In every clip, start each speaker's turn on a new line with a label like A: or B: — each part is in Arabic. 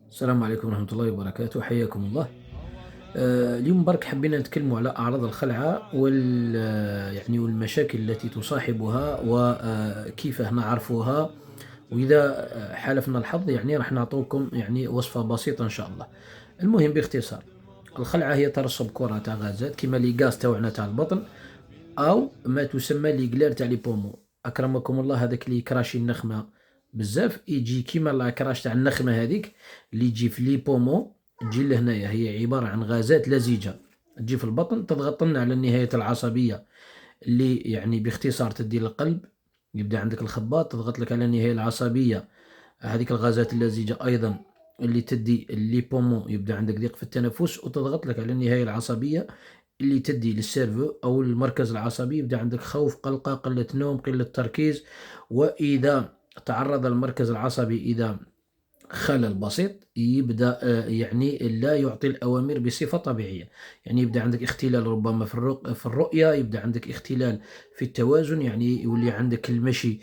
A: السلام عليكم ورحمة الله وبركاته، حياكم الله. اليوم برك حبينا نتكلموا على أعراض الخلعة يعني والمشاكل التي تصاحبها وكيف نعرفها. وإذا حالفنا الحظ يعني راح نعطوكم يعني وصفة بسيطة إن شاء الله. المهم باختصار، الخلعة هي ترسب كرة تاع غازات كيما لي غاز تاوعنا تاع البطن، أو ما تسمى لي جلير تاع لي بومو. أكرمكم الله، هذاك اللي كراشي النخمة بزاف يجي كيما لا كراش تاع النخمة هذيك اللي يجي في لي بومو. تجي لهنايا هي عبارة عن غازات لزجة تجي في البطن، تضغط لنا على النهاية العصبية اللي يعني باختصار تدي للقلب. يبدأ عندك الخباط، تضغط لك على النهاية العصبية، هذيك الغازات اللزجة أيضا اللي تدي لي بومو. يبدأ عندك ضيق في التنفس وتضغط لك على النهاية العصبية اللي تدي للسيرفو أو المركز العصبي. يبدأ عندك خوف، قلقة، قلة نوم، قلة تركيز. وإذا تعرض المركز العصبي إذا خلل بسيط يبدأ يعني لا يعطي الأوامر بصفة طبيعية. يعني يبدأ عندك اختلال ربما في الرؤية، يبدأ عندك اختلال في التوازن، يعني يولي عندك المشي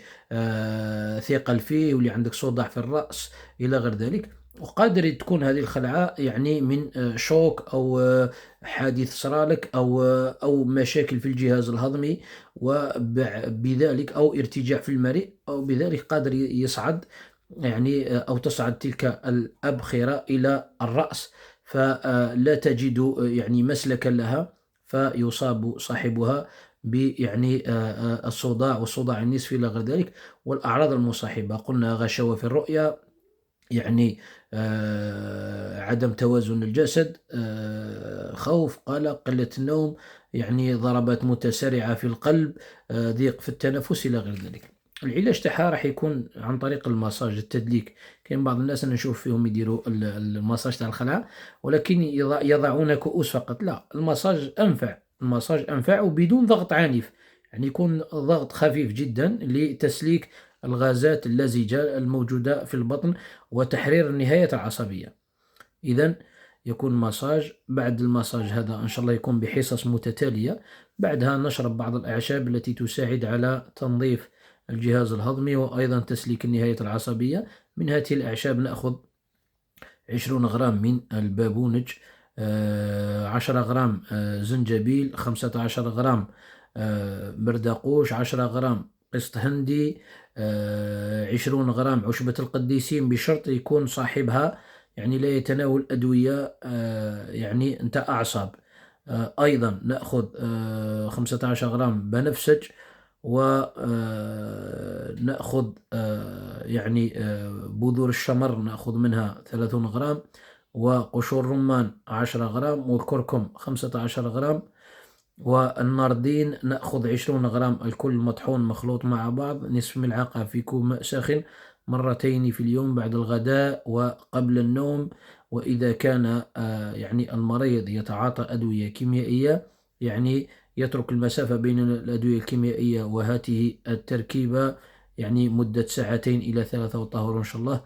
A: ثقل فيه، يولي عندك صداع في الرأس إلى غير ذلك. وقادر تكون هذه الخلعة يعني من شوك أو حادث صرالك أو مشاكل في الجهاز الهضمي، وبذلك أو ارتجاع في المريء، أو بذلك قادر يصعد يعني أو تصعد تلك الأبخرة إلى الرأس، فلا تجد يعني مسلكا لها، فيصاب صاحبها يعني الصداع والصداع النصفي إلى غير ذلك. والأعراض المصاحبة قلنا غشاوة في الرؤية، يعني عدم توازن الجسد، خوف، قلق، قلة النوم، يعني ضربات متسارعة في القلب، ضيق في التنفس إلى غير ذلك. العلاج تاعها راح يكون عن طريق المساج، التدليك. كاين بعض الناس انا نشوف فيهم يديروا المساج تاع الخلع، ولكن يضعون كؤوس فقط. لا، المساج انفع، المساج انفع وبدون ضغط عنيف. يعني يكون ضغط خفيف جدا لتسليك الغازات اللزجة الموجودة في البطن وتحرير النهاية العصبية. إذا يكون مساج، بعد المساج هذا إن شاء الله يكون بحصص متتالية. بعدها نشرب بعض الأعشاب التي تساعد على تنظيف الجهاز الهضمي وأيضا تسليك النهاية العصبية. من هذه الأعشاب نأخذ 20 غرام من البابونج، 10 غرام زنجبيل، 15 غرام بردقوش، 10 غرام قسط هندي، 20 غرام عشبة القديسين، بشرط يكون صاحبها يعني لا يتناول أدوية يعني نتاع أعصاب. أيضا نأخذ 15 غرام بنفسج، ونأخذ يعني بذور الشمر نأخذ منها 30 غرام، وقشور رمان 10 غرام، والكركم 15 غرام، والناردين نأخذ 20 غرام، الكل مطحون مخلوط مع بعض، نصف ملعقة في كوب ماء ساخن، مرتين في اليوم بعد الغداء وقبل النوم. وإذا كان يعني المريض يتعاطى أدوية كيميائية، يعني يترك المسافة بين الأدوية الكيميائية وهذه التركيبة يعني مدة 2 إلى 3، والطهور إن شاء الله.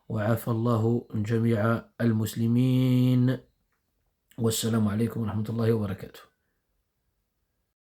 A: وعافى الله جميع المسلمين، والسلام عليكم ورحمة الله وبركاته.